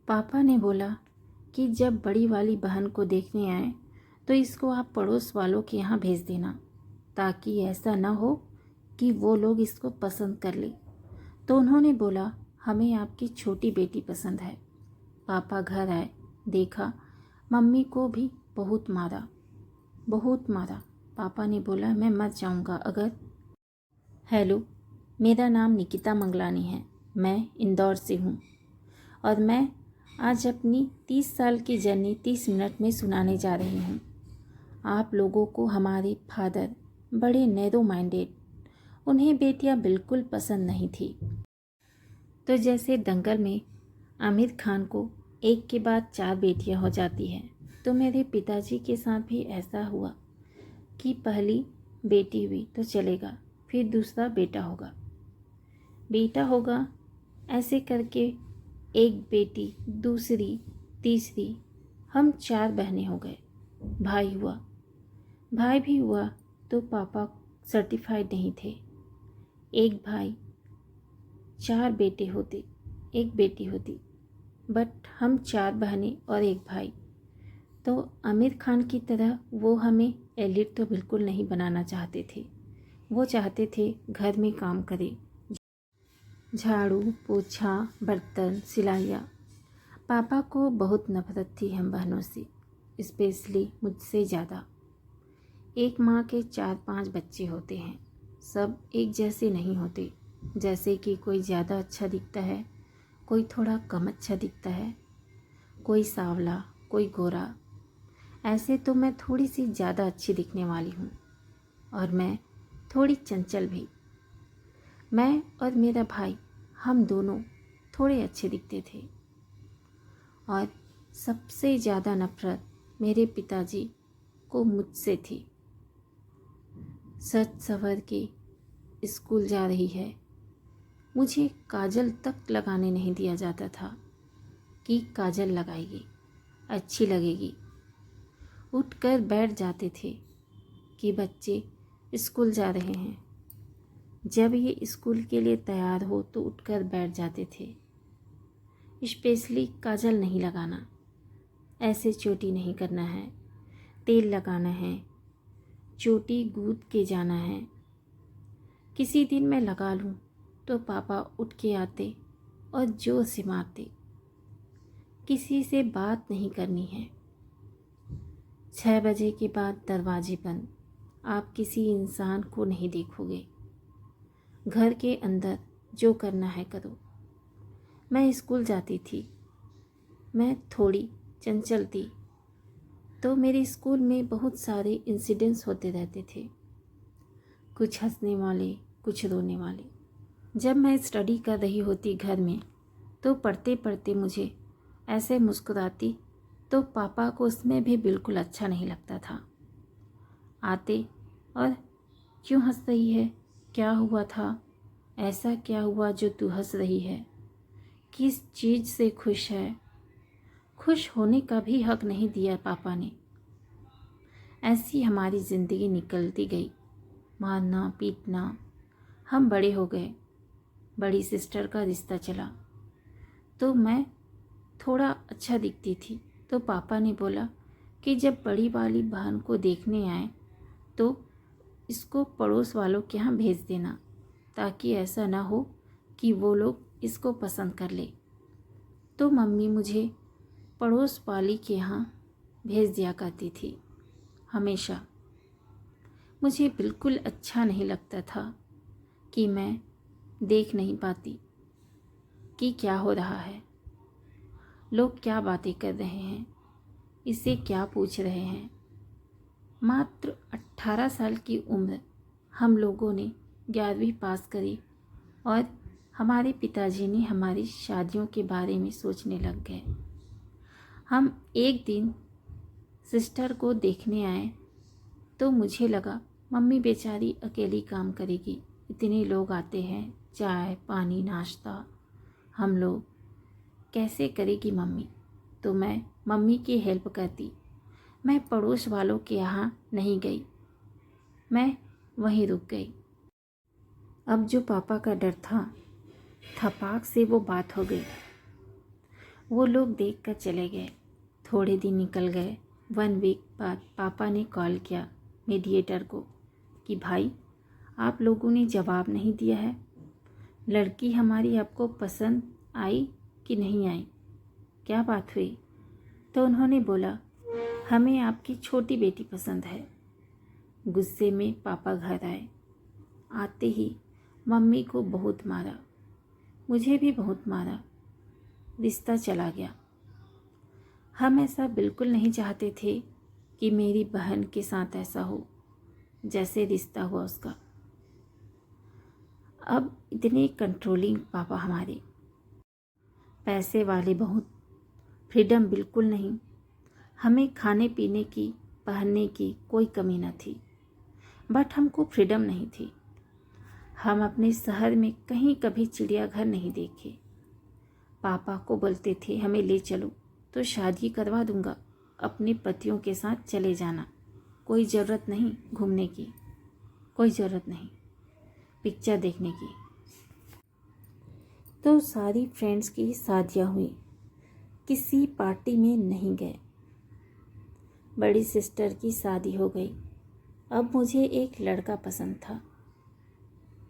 पापा ने बोला कि जब बड़ी वाली बहन को देखने आए तो इसको आप पड़ोस वालों के यहाँ भेज देना, ताकि ऐसा ना हो कि वो लोग इसको पसंद कर ले। तो उन्होंने बोला, हमें आपकी छोटी बेटी पसंद है। पापा घर आए, देखा मम्मी को भी बहुत मारा, बहुत मारा। पापा ने बोला, मैं मर जाऊंगा अगर। हेलो, मेरा नाम निकिता मंगलानी है। मैं इंदौर से हूँ और मैं आज अपनी 30 साल की जर्नी 30 मिनट में सुनाने जा रही हूँ। आप लोगों को हमारे फादर बड़े नैरो माइंडेड, उन्हें बेटियाँ बिल्कुल पसंद नहीं थी। तो जैसे दंगल में आमिर खान को एक के बाद 4 बेटियाँ हो जाती हैं, तो मेरे पिताजी के साथ भी ऐसा हुआ कि पहली बेटी हुई तो चलेगा, फिर दूसरा बेटा होगा, ऐसे करके एक बेटी, दूसरी, तीसरी, हम 4 बहनें हो गए। भाई भी हुआ तो पापा सर्टिफाइड नहीं थे। एक भाई, 4 बेटे होते, एक बेटी होती, बट हम 4 बहनें और एक भाई। तो आमिर खान की तरह वो हमें एलिट तो बिल्कुल नहीं बनाना चाहते थे। वो चाहते थे घर में काम करे, झाड़ू पोछा, बर्तन, सिलाइयाँ। पापा को बहुत नफरत थी हम बहनों से, स्पेशली मुझसे ज़्यादा। एक माँ के 4-5 बच्चे होते हैं, सब एक जैसे नहीं होते। जैसे कि कोई ज़्यादा अच्छा दिखता है, कोई थोड़ा कम अच्छा दिखता है, कोई सांवला, कोई गोरा। ऐसे तो मैं थोड़ी सी ज़्यादा अच्छी दिखने वाली हूँ और मैं थोड़ी चंचल भी। मैं और मेरा भाई, हम दोनों थोड़े अच्छे दिखते थे। और सबसे ज़्यादा नफरत मेरे पिताजी को मुझसे थी। सज संवर के स्कूल जा रही है, मुझे काजल तक लगाने नहीं दिया जाता था कि काजल लगाएगी, अच्छी लगेगी। उठकर बैठ जाते थे कि बच्चे स्कूल जा रहे हैं। जब ये स्कूल के लिए तैयार हो तो उठकर बैठ जाते थे। स्पेशली काजल नहीं लगाना, ऐसे चोटी नहीं करना है, तेल लगाना है, चोटी गूंथ के जाना है। किसी दिन मैं लगा लूँ तो पापा उठ के आते और जोर से मारते। किसी से बात नहीं करनी है। 6 बजे के बाद दरवाजे बंद, आप किसी इंसान को नहीं देखोगे। घर के अंदर जो करना है करो। मैं स्कूल जाती थी, मैं थोड़ी चंचल थी, तो मेरे स्कूल में बहुत सारे इंसिडेंट्स होते रहते थे, कुछ हंसने वाले, कुछ रोने वाले। जब मैं स्टडी कर रही होती घर में, तो पढ़ते पढ़ते मुझे ऐसे मुस्कुराती तो पापा को उसमें भी बिल्कुल अच्छा नहीं लगता था। आते और क्यों हंस रही है, क्या हुआ था, ऐसा क्या हुआ जो तू हंस रही है, किस चीज़ से खुश है। खुश होने का भी हक नहीं दिया पापा ने। ऐसी हमारी ज़िंदगी निकलती गई, मारना पीटना। हम बड़े हो गए, बड़ी सिस्टर का रिश्ता चला, तो मैं थोड़ा अच्छा दिखती थी। तो पापा ने बोला कि जब बड़ी वाली बहन को देखने आए तो इसको पड़ोस वालों के यहाँ भेज देना, ताकि ऐसा ना हो कि वो लोग इसको पसंद कर ले। तो मम्मी मुझे पड़ोस वाली के यहाँ भेज दिया करती थी हमेशा। मुझे बिल्कुल अच्छा नहीं लगता था कि मैं देख नहीं पाती कि क्या हो रहा है, लोग क्या बातें कर रहे हैं, इससे क्या पूछ रहे हैं। मात्र 18 साल की उम्र हम लोगों ने 11वीं पास करी और हमारे पिताजी ने हमारी शादियों के बारे में सोचने लग गए। हम एक दिन सिस्टर को देखने आए तो मुझे लगा मम्मी बेचारी अकेली काम करेगी, इतने लोग आते हैं, चाय पानी नाश्ता, हम लोग कैसे करेगी मम्मी। तो मैं मम्मी की हेल्प करती। मैं पड़ोस वालों के यहाँ नहीं गई, मैं वहीं रुक गई। अब जो पापा का डर था, थपाक से वो बात हो गई। वो लोग देखकर चले गए। थोड़े दिन निकल गए। 1 वीक बाद पापा ने कॉल किया मीडिएटर को कि भाई आप लोगों ने जवाब नहीं दिया है, लड़की हमारी आपको पसंद आई कि नहीं आई, क्या बात हुई? तो उन्होंने बोला हमें आपकी छोटी बेटी पसंद है। गुस्से में पापा घर आए। आते ही मम्मी को बहुत मारा, मुझे भी बहुत मारा। रिश्ता चला गया। हम ऐसा बिल्कुल नहीं चाहते थे कि मेरी बहन के साथ ऐसा हो जैसे रिश्ता हुआ उसका। अब इतने कंट्रोलिंग पापा हमारे, पैसे वाले बहुत, फ्रीडम बिल्कुल नहीं। हमें खाने पीने की, पहनने की कोई कमी न थी, बट हमको फ्रीडम नहीं थी। हम अपने शहर में कहीं कभी चिड़ियाघर नहीं देखे। पापा को बोलते थे हमें ले चलो तो शादी करवा दूंगा, अपने पतियों के साथ चले जाना, कोई ज़रूरत नहीं घूमने की, कोई ज़रूरत नहीं पिक्चर देखने की। तो सारी फ्रेंड्स की शादियाँ हुई, किसी पार्टी में नहीं गए। बड़ी सिस्टर की शादी हो गई। अब मुझे एक लड़का पसंद था।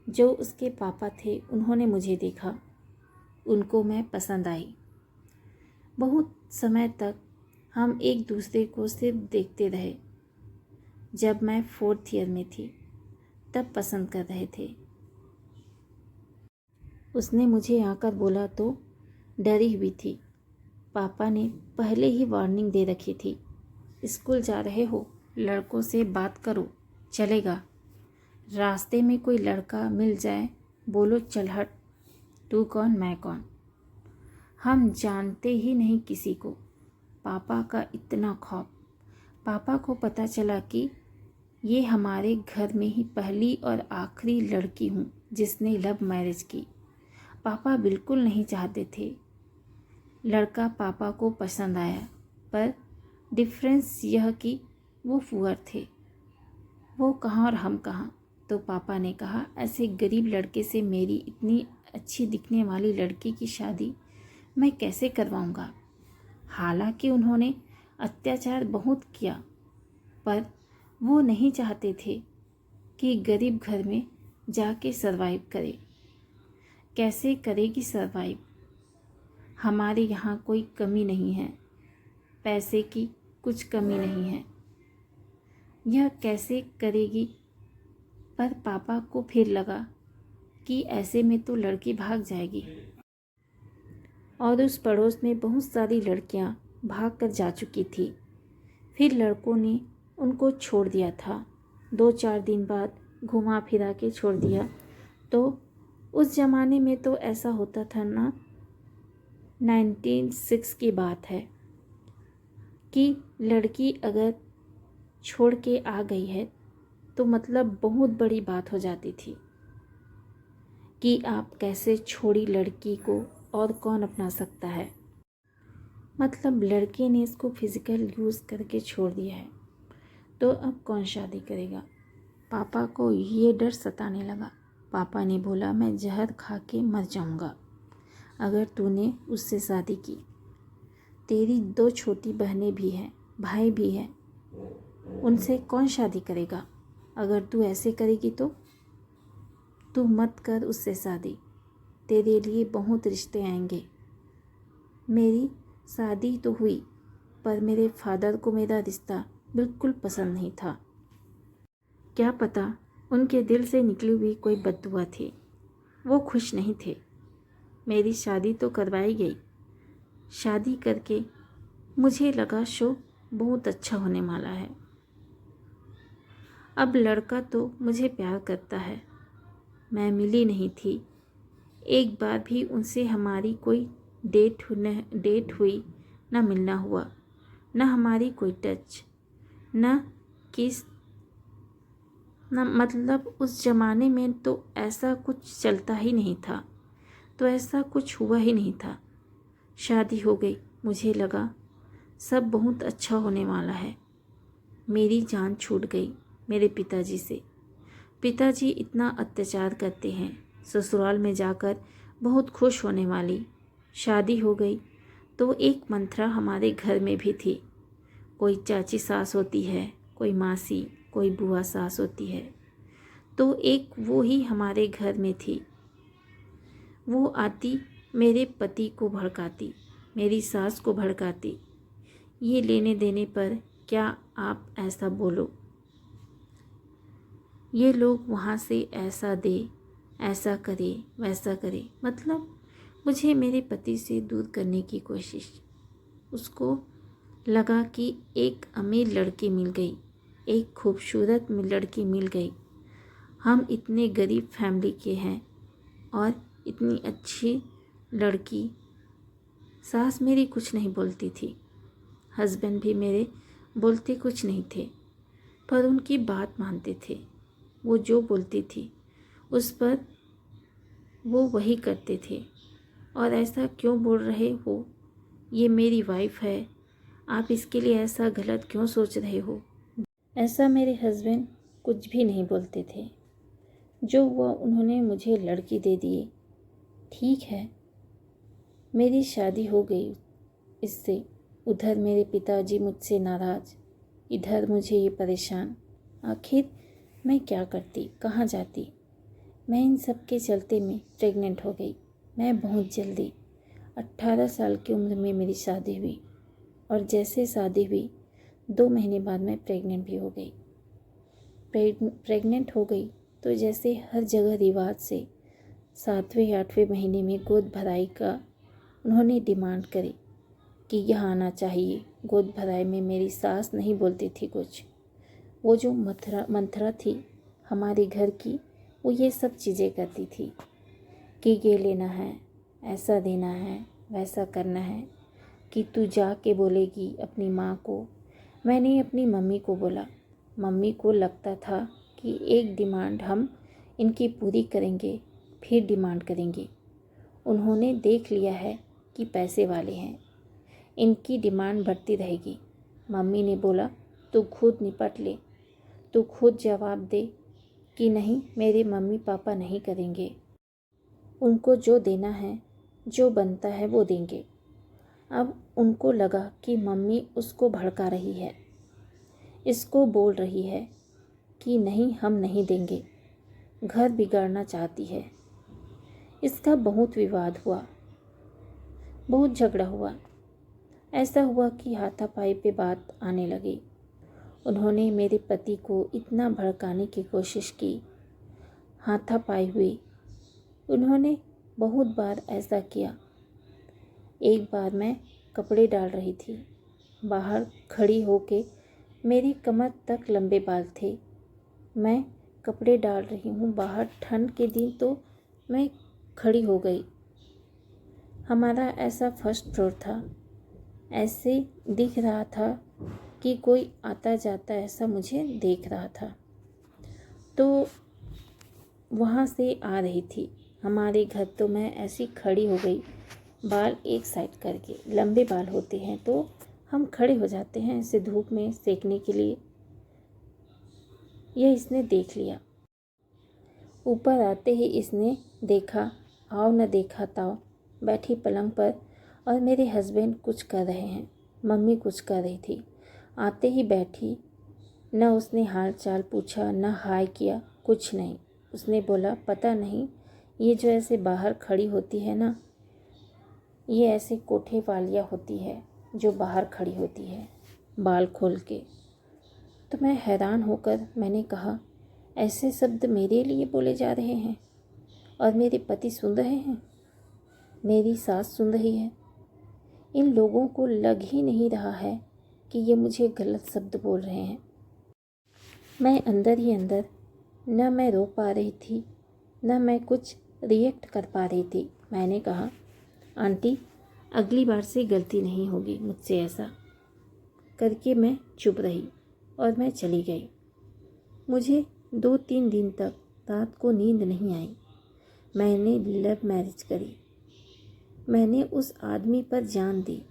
जो उसके पापा थे उन्होंने मुझे देखा, उनको मैं पसंद आई। बहुत समय तक हम एक दूसरे को सिर्फ देखते रहे। जब मैं 4th ईयर में थी तब पसंद कर रहे थे। उसने मुझे आकर बोला तो डरी हुई थी। पापा ने पहले ही वार्निंग दे रखी थी, स्कूल जा रहे हो, लड़कों से बात करो, चलेगा। रास्ते में कोई लड़का मिल जाए बोलो चल हट, तू कौन मैं कौन। हम जानते ही नहीं किसी को। पापा का इतना खौफ। पापा को पता चला कि ये हमारे घर में ही पहली और आखिरी लड़की हूँ जिसने लव मैरिज की। पापा बिल्कुल नहीं चाहते थे। लड़का पापा को पसंद आया, पर डिफरेंस यह कि वो पुअर थे, वो कहाँ और हम कहाँ। तो पापा ने कहा ऐसे गरीब लड़के से मेरी इतनी अच्छी दिखने वाली लड़की की शादी मैं कैसे करवाऊँगा। हालांकि उन्होंने अत्याचार बहुत किया, पर वो नहीं चाहते थे कि गरीब घर में जाके सरवाइव करे। कैसे करेगी सरवाइव? हमारे यहाँ कोई कमी नहीं है, पैसे की कुछ कमी नहीं है, यह कैसे करेगी? पर पापा को फिर लगा कि ऐसे में तो लड़की भाग जाएगी। और उस पड़ोस में बहुत सारी लड़कियां भाग कर जा चुकी थी। फिर लड़कों ने उनको छोड़ दिया था। 2-4 दिन बाद घुमा फिरा के छोड़ दिया। तो उस ज़माने में तो ऐसा होता था ना, 1906 की बात है कि लड़की अगर छोड़ के आ गई है तो मतलब बहुत बड़ी बात हो जाती थी कि आप कैसे छोड़ी लड़की को और कौन अपना सकता है। मतलब लड़के ने इसको फिज़िकल यूज़ करके छोड़ दिया है तो अब कौन शादी करेगा। पापा को ये डर सताने लगा। पापा ने बोला मैं जहर खा के मर जाऊंगा अगर तूने उससे शादी की। तेरी 2 छोटी बहनें भी हैं, भाई भी हैं, उनसे कौन शादी करेगा। अगर तू ऐसे करेगी तो तू मत कर उससे शादी, तेरे लिए बहुत रिश्ते आएंगे। मेरी शादी तो हुई पर मेरे फादर को मेरा रिश्ता बिल्कुल पसंद नहीं था। क्या पता उनके दिल से निकली हुई कोई बद्दुआ थी, वो खुश नहीं थे। मेरी शादी तो करवाई गई। शादी करके मुझे लगा शो बहुत अच्छा होने वाला है। अब लड़का तो मुझे प्यार करता है। मैं मिली नहीं थी, एक बार भी उनसे हमारी कोई डेट हुई, न मिलना हुआ, न हमारी कोई टच, न किस, न मतलब उस ज़माने में तो ऐसा कुछ चलता ही नहीं था, तो ऐसा कुछ हुआ ही नहीं था। शादी हो गई, मुझे लगा सब बहुत अच्छा होने वाला है। मेरी जान छूट गई मेरे पिताजी से। पिताजी इतना अत्याचार करते हैं। ससुराल में जाकर बहुत खुश होने वाली, शादी हो गई तो एक मंत्रा हमारे घर में भी थी। कोई चाची सास होती है, कोई मासी, कोई बुआ सास होती है, तो एक वो ही हमारे घर में थी। वो आती मेरे पति को भड़काती, मेरी सास को भड़काती। ये लेने देने पर क्या आप ऐसा बोलो, ये लोग वहाँ से ऐसा दे, ऐसा करे, वैसा करे, मतलब मुझे मेरे पति से दूर करने की कोशिश। उसको लगा कि एक अमीर लड़की मिल गई, एक खूबसूरत लड़की मिल गई। हम इतने गरीब फैमिली के हैं और इतनी अच्छी लड़की। सास मेरी कुछ नहीं बोलती थी, हस्बैंड भी मेरे बोलते कुछ नहीं थे, पर उनकी बात मानते थे। वो जो बोलती थी उस पर वो वही करते थे। और ऐसा क्यों बोल रहे हो, ये मेरी वाइफ है, आप इसके लिए ऐसा गलत क्यों सोच रहे हो। ऐसा मेरे हस्बैंड कुछ भी नहीं बोलते थे। जो हुआ उन्होंने मुझे लड़की दे दिए, ठीक है, मेरी शादी हो गई इससे। उधर मेरे पिताजी मुझसे नाराज़, इधर मुझे ये परेशान। आखिर मैं क्या करती, कहाँ जाती। मैं इन सब के चलते में प्रेग्नेंट हो गई। मैं बहुत जल्दी 18 साल की उम्र में मेरी शादी हुई और जैसे शादी हुई 2 महीने बाद मैं प्रेग्नेंट भी हो गई। प्रेग्नेंट हो गई तो जैसे हर जगह रिवाज से 7वें 8वें महीने में गोद भराई का उन्होंने डिमांड करी कि यहाँ आना चाहिए। गोद भराई में मेरी सास नहीं बोलती थी कुछ। वो जो मंत्रा थी हमारे घर की, वो ये सब चीज़ें करती थी कि ये लेना है, ऐसा देना है, वैसा करना है, कि तू जाके बोलेगी अपनी माँ को। मैंने अपनी मम्मी को बोला। मम्मी को लगता था कि एक डिमांड हम इनकी पूरी करेंगे, फिर डिमांड करेंगे। उन्होंने देख लिया है कि पैसे वाले हैं, इनकी डिमांड बढ़ती रहेगी। मम्मी ने बोला तू खुद निपट ले, तू खुद जवाब दे कि नहीं, मेरे मम्मी पापा नहीं करेंगे, उनको जो देना है, जो बनता है वो देंगे। अब उनको लगा कि मम्मी उसको भड़का रही है, इसको बोल रही है कि नहीं हम नहीं देंगे, घर बिगाड़ना चाहती है। इसका बहुत विवाद हुआ, बहुत झगड़ा हुआ। ऐसा हुआ कि हाथापाई पे बात आने लगी। उन्होंने मेरे पति को इतना भड़काने की कोशिश की, हाथापाई हुई। उन्होंने बहुत बार ऐसा किया। एक बार मैं कपड़े डाल रही थी, बाहर खड़ी होके, मेरी कमर तक लंबे बाल थे। मैं कपड़े डाल रही हूँ बाहर, ठंड के दिन, तो मैं खड़ी हो गई। हमारा ऐसा फर्स्ट फ्लोर था, ऐसे दिख रहा था कि कोई आता जाता ऐसा मुझे देख रहा था। तो वहाँ से आ रही थी हमारे घर, तो मैं ऐसी खड़ी हो गई, बाल एक साइड करके। लंबे बाल होते हैं तो हम खड़े हो जाते हैं ऐसे धूप में सेकने के लिए। यह इसने देख लिया। ऊपर आते ही इसने देखा, आओ न देखा ताओ, बैठी पलंग पर और मेरे हस्बैंड कुछ कर रहे हैं, मम्मी कुछ कर रही थी। आते ही बैठी, न उसने हाल चाल पूछा, न हाय किया, कुछ नहीं। उसने बोला पता नहीं, ये जो ऐसे बाहर खड़ी होती है ना, ये ऐसे कोठे वालियाँ होती है जो बाहर खड़ी होती है बाल खोल के। तो मैं हैरान होकर मैंने कहा, ऐसे शब्द मेरे लिए बोले जा रहे हैं और मेरे पति सुन रहे हैं, मेरी सास सुन रही है। इन लोगों को लग ही नहीं रहा है कि ये मुझे गलत शब्द बोल रहे हैं। मैं अंदर ही अंदर, न मैं रो पा रही थी, न मैं कुछ रिएक्ट कर पा रही थी। मैंने कहा, आंटी अगली बार से गलती नहीं होगी मुझसे, ऐसा करके मैं चुप रही और मैं चली गई। मुझे 2-3 दिन तक रात को नींद नहीं आई। मैंने लव मैरिज करी, मैंने उस आदमी पर जान दी।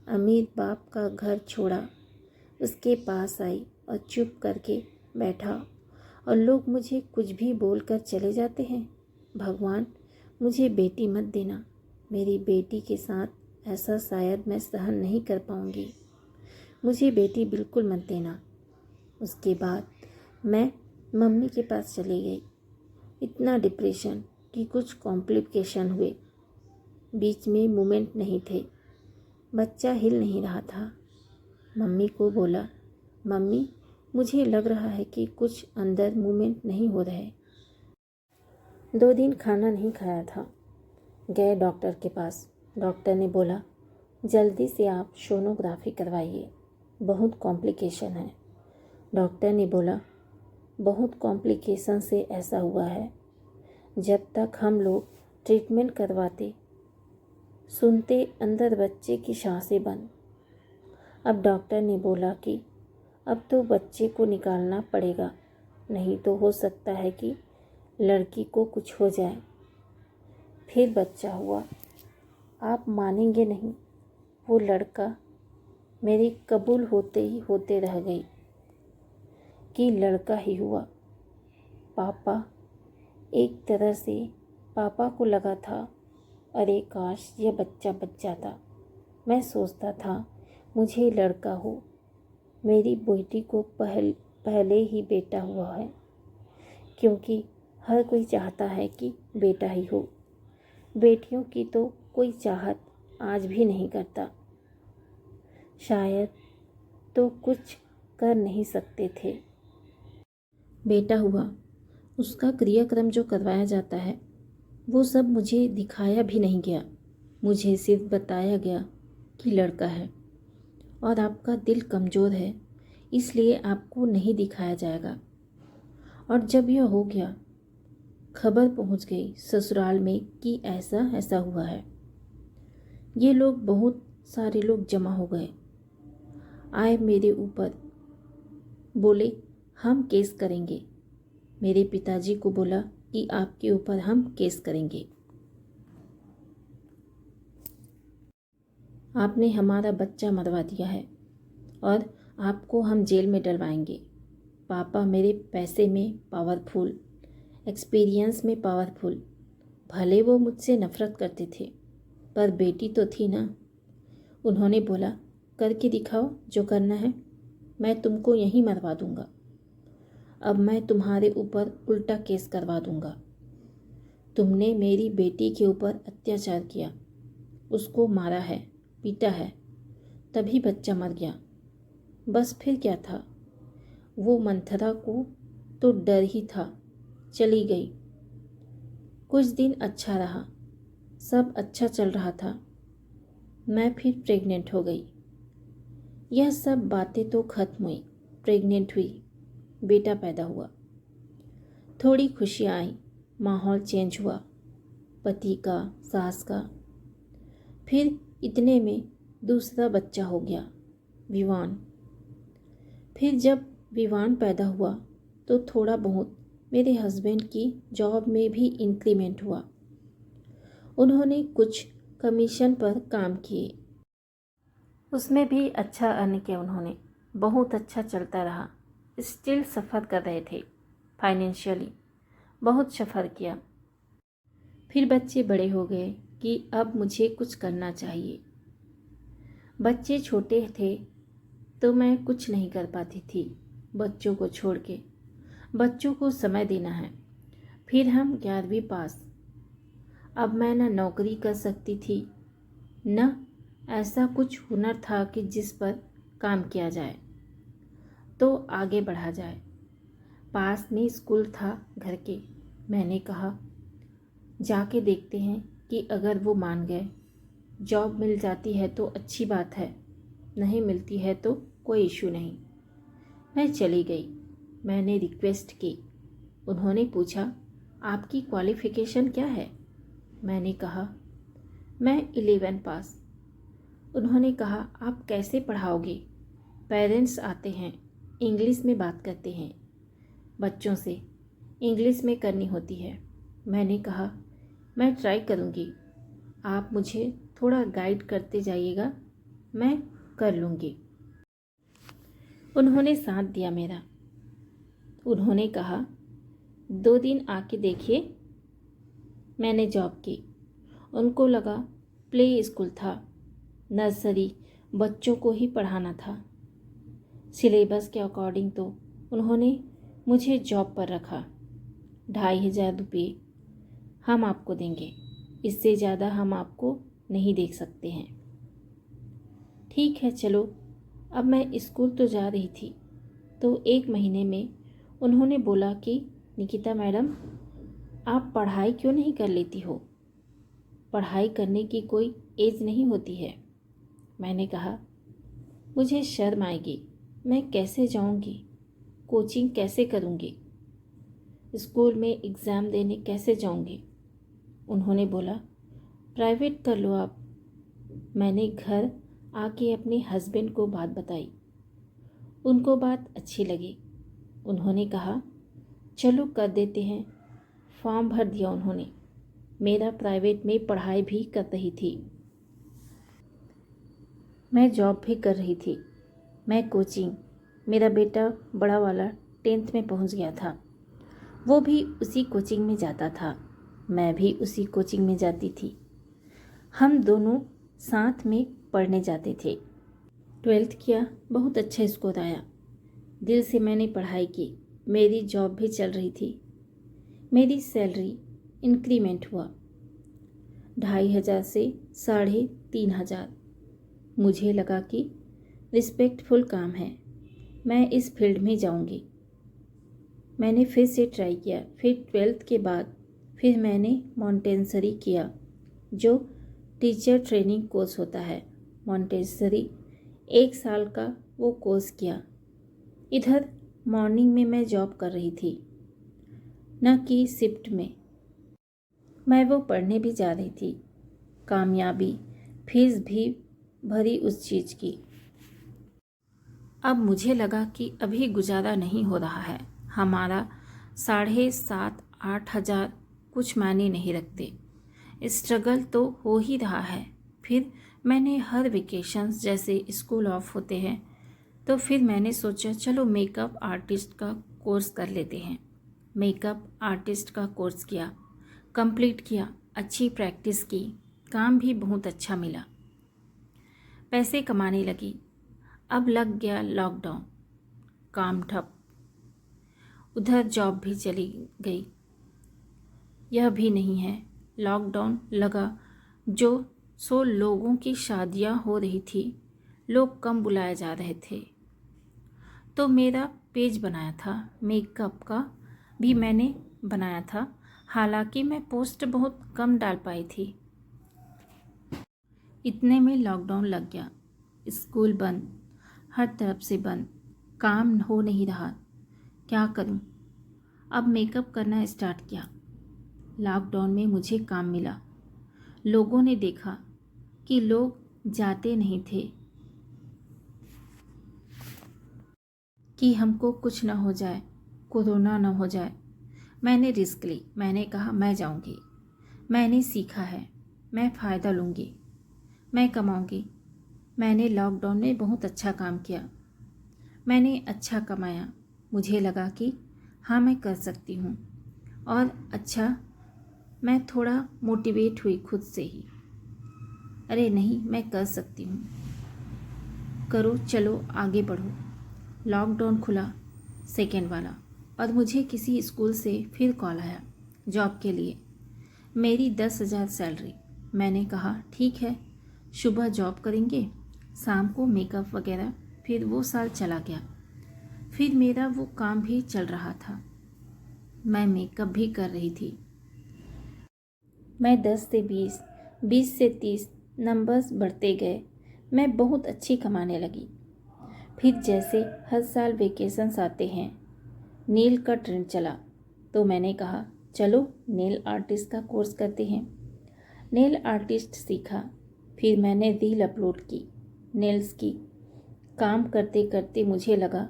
अमीर बाप का घर छोड़ा, उसके पास आई और चुप करके बैठा, और लोग मुझे कुछ भी बोलकर चले जाते हैं। भगवान मुझे बेटी मत देना, मेरी बेटी के साथ ऐसा शायद मैं सहन नहीं कर पाऊँगी। मुझे बेटी बिल्कुल मत देना। उसके बाद मैं मम्मी के पास चली गई। इतना डिप्रेशन कि कुछ कॉम्प्लिकेशन हुए। बीच में मूवमेंट नहीं थे। बच्चा हिल नहीं रहा था। मम्मी को बोला, मम्मी मुझे लग रहा है कि कुछ अंदर मूवमेंट नहीं हो रहे। 2 दिन खाना नहीं खाया था। गए डॉक्टर के पास। डॉक्टर ने बोला, जल्दी से आप सोनोग्राफी करवाइए, बहुत कॉम्प्लिकेशन है। डॉक्टर ने बोला, बहुत कॉम्प्लिकेशन से ऐसा हुआ है, जब तक हम लोग ट्रीटमेंट करवाते सुनते अंदर बच्चे की सांसें बंद। अब डॉक्टर ने बोला कि अब तो बच्चे को निकालना पड़ेगा, नहीं तो हो सकता है कि लड़की को कुछ हो जाए। फिर बच्चा हुआ। आप मानेंगे नहीं, वो लड़का मेरी कबूल होते ही होते रह गई कि लड़का ही हुआ। पापा, एक तरह से पापा को लगा था, अरे काश यह बच्चा बच जाता। मैं सोचता था मुझे लड़का हो। मेरी बेटी को पहले ही बेटा हुआ है, क्योंकि हर कोई चाहता है कि बेटा ही हो। बेटियों की तो कोई चाहत आज भी नहीं करता। शायद तो कुछ कर नहीं सकते थे। बेटा हुआ, उसका क्रियाक्रम जो करवाया जाता है वो सब मुझे दिखाया भी नहीं गया। मुझे सिर्फ बताया गया कि लड़का है और आपका दिल कमज़ोर है, इसलिए आपको नहीं दिखाया जाएगा। और जब यह हो गया, खबर पहुंच गई ससुराल में कि ऐसा ऐसा हुआ है। ये लोग, बहुत सारे लोग जमा हो गए, आए मेरे ऊपर, बोले हम केस करेंगे। मेरे पिताजी को बोला कि आपके ऊपर हम केस करेंगे, आपने हमारा बच्चा मरवा दिया है और आपको हम जेल में डलवाएंगे। पापा मेरे पैसे में पावरफुल, एक्सपीरियंस में पावरफुल। भले वो मुझसे नफ़रत करते थे, पर बेटी तो थी ना। उन्होंने बोला, करके दिखाओ जो करना है, मैं तुमको यहीं मरवा दूंगा। अब मैं तुम्हारे ऊपर उल्टा केस करवा दूंगा। तुमने मेरी बेटी के ऊपर अत्याचार किया, उसको मारा है, पीटा है, तभी बच्चा मर गया। बस फिर क्या था। वो मंथरा को तो डर ही था, चली गई। कुछ दिन अच्छा रहा, सब अच्छा चल रहा था। मैं फिर प्रेग्नेंट हो गई। यह सब बातें तो खत्म हुई, प्रेग्नेंट हुई, बेटा पैदा हुआ। थोड़ी खुशियाँ आई, माहौल चेंज हुआ, पति का, सास का। फिर इतने में दूसरा बच्चा हो गया, विवान। फिर जब विवान पैदा हुआ तो थोड़ा बहुत मेरे हस्बैंड की जॉब में भी इंक्रीमेंट हुआ। उन्होंने कुछ कमीशन पर काम किए, उसमें भी अच्छा अर्न किया उन्होंने। बहुत अच्छा चलता रहा। स्टिल सफ़र कर रहे थे फाइनेंशियली, बहुत सफ़र किया। फिर बच्चे बड़े हो गए कि अब मुझे कुछ करना चाहिए। बच्चे छोटे थे तो मैं कुछ नहीं कर पाती थी बच्चों को छोड़ के। बच्चों को समय देना है। फिर हम 11वीं पास। अब मैं न नौकरी कर सकती थी, न ऐसा कुछ हुनर था कि जिस पर काम किया जाए तो आगे बढ़ा जाए। पास में स्कूल था घर के। मैंने कहा, जाके देखते हैं कि अगर वो मान गए, जॉब मिल जाती है तो अच्छी बात है, नहीं मिलती है तो कोई इशू नहीं। मैं चली गई। मैंने रिक्वेस्ट की। उन्होंने पूछा, आपकी क्वालिफ़िकेशन क्या है? मैंने कहा, मैं 11 पास। उन्होंने कहा, आप कैसे पढ़ाओगे? पेरेंट्स आते हैं, इंग्लिश में बात करते हैं, बच्चों से इंग्लिश में करनी होती है। मैंने कहा, मैं ट्राई करूँगी, आप मुझे थोड़ा गाइड करते जाइएगा, मैं कर लूँगी। उन्होंने साथ दिया मेरा। उन्होंने कहा, 2 दिन आके देखिए। मैंने जॉब की। उनको लगा प्ले स्कूल था, नर्सरी बच्चों को ही पढ़ाना था। सिलेबस के अकॉर्डिंग तो उन्होंने मुझे जॉब पर रखा। 2,500 रुपये हम आपको देंगे, इससे ज़्यादा हम आपको नहीं देख सकते हैं। ठीक है चलो। अब मैं स्कूल तो जा रही थी तो 1 महीने में उन्होंने बोला कि निकिता मैडम, आप पढ़ाई क्यों नहीं कर लेती हो? पढ़ाई करने की कोई एज नहीं होती है। मैंने कहा मुझे शर्म आएगी, मैं कैसे जाऊंगी, कोचिंग कैसे करूंगी, स्कूल में एग्ज़ाम देने कैसे जाऊंगी? उन्होंने बोला प्राइवेट कर लो आप। मैंने घर आके अपने हस्बैंड को बात बताई। उनको बात अच्छी लगी। उन्होंने कहा चलो कर देते हैं। फॉर्म भर दिया उन्होंने। मेरा प्राइवेट में पढ़ाई भी कर रही थी, मैं जॉब भी कर रही थी, मैं कोचिंग। मेरा बेटा बड़ा वाला 10th में पहुंच गया था, वो भी उसी कोचिंग में जाता था, मैं भी उसी कोचिंग में जाती थी। हम दोनों साथ में पढ़ने जाते थे। 12th किया, बहुत अच्छा स्कोर आया। दिल से मैंने पढ़ाई की। मेरी जॉब भी चल रही थी। मेरी सैलरी इंक्रीमेंट हुआ 2,500 से 3,500। मुझे लगा कि रिस्पेक्टफुल काम है, मैं इस फील्ड में जाऊंगी। मैंने फिर से ट्राई किया। फिर 12th के बाद फिर मैंने मॉन्टेसरी किया, जो टीचर ट्रेनिंग कोर्स होता है। मॉन्टेसरी 1 साल का वो कोर्स किया। इधर मॉर्निंग में मैं जॉब कर रही थी, न कि शिफ्ट में। मैं वो पढ़ने भी जा रही थी। कामयाबी, फीस भी भरी उस चीज़ की। अब मुझे लगा कि अभी गुजारा नहीं हो रहा है। हमारा 7,500-8 हज़ार कुछ मायने नहीं रखते। स्ट्रगल तो हो ही रहा है। फिर मैंने हर वेकेशंस, जैसे स्कूल ऑफ होते हैं, तो फिर मैंने सोचा चलो मेकअप आर्टिस्ट का कोर्स कर लेते हैं। मेकअप आर्टिस्ट का कोर्स किया, कंप्लीट किया, अच्छी प्रैक्टिस की, काम भी बहुत अच्छा मिला, पैसे कमाने लगी। अब लग गया लॉकडाउन, काम ठप, उधर जॉब भी चली गई। यह भी नहीं है, लॉकडाउन लगा जो सो लोगों की शादियां हो रही थी, लोग कम बुलाए जा रहे थे। तो मेरा पेज बनाया था, मेकअप का भी मैंने बनाया था। हालांकि मैं पोस्ट बहुत कम डाल पाई थी। इतने में लॉकडाउन लग गया, स्कूल बंद, हर तरफ से बंद, काम हो नहीं रहा। क्या करूं? अब मेकअप करना स्टार्ट किया। लॉकडाउन में मुझे काम मिला। लोगों ने देखा कि लोग जाते नहीं थे कि हमको कुछ न हो जाए, कोरोना न हो जाए। मैंने रिस्क ली। मैंने कहा मैं जाऊंगी, मैंने सीखा है, मैं फ़ायदा लूँगी, मैं कमाऊंगी। मैंने लॉकडाउन में बहुत अच्छा काम किया, मैंने अच्छा कमाया। मुझे लगा कि हाँ मैं कर सकती हूँ। और अच्छा, मैं थोड़ा मोटिवेट हुई खुद से ही। अरे नहीं, मैं कर सकती हूँ, करो, चलो आगे बढ़ो। लॉकडाउन खुला, सेकेंड वाला, और मुझे किसी स्कूल से फिर कॉल आया जॉब के लिए। मेरी 10,000 सैलरी। मैंने कहा ठीक है, सुबह जॉब करेंगे, शाम को मेकअप वगैरह। फिर वो साल चला गया। फिर मेरा वो काम भी चल रहा था, मैं मेकअप भी कर रही थी। मैं 10 से 20, 20 से 30, नंबर्स बढ़ते गए। मैं बहुत अच्छी कमाने लगी। फिर जैसे हर साल वेकेशंस आते हैं, नेल का ट्रेंड चला, तो मैंने कहा चलो नेल आर्टिस्ट का कोर्स करते हैं। नेल आर्टिस्ट सीखा। फिर मैंने रील अपलोड की नेल्स की। काम करते करते मुझे लगा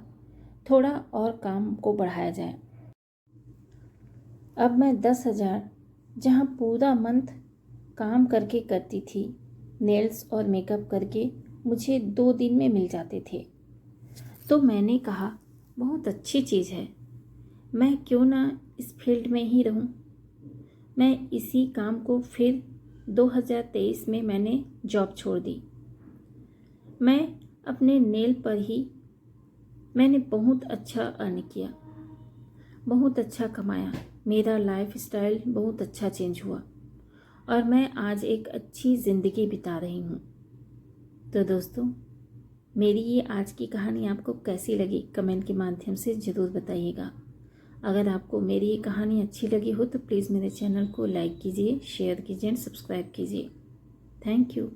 थोड़ा और काम को बढ़ाया जाए। अब मैं 10,000 जहाँ पूरा मंथ काम करके करती थी, नेल्स और मेकअप करके मुझे 2 दिन में मिल जाते थे। तो मैंने कहा बहुत अच्छी चीज़ है, मैं क्यों ना इस फील्ड में ही रहूं। मैं इसी काम को फिर 2023 में मैंने जॉब छोड़ दी। मैं अपने नेल पर ही मैंने बहुत अच्छा अर्न किया, बहुत अच्छा कमाया, मेरा लाइफ स्टाइल बहुत अच्छा चेंज हुआ और मैं आज एक अच्छी ज़िंदगी बिता रही हूँ। तो दोस्तों, मेरी ये आज की कहानी आपको कैसी लगी कमेंट के माध्यम से ज़रूर बताइएगा। अगर आपको मेरी ये कहानी अच्छी लगी हो तो प्लीज़ मेरे चैनल को लाइक कीजिए, शेयर कीजिए एंड सब्सक्राइब कीजिए। Thank you.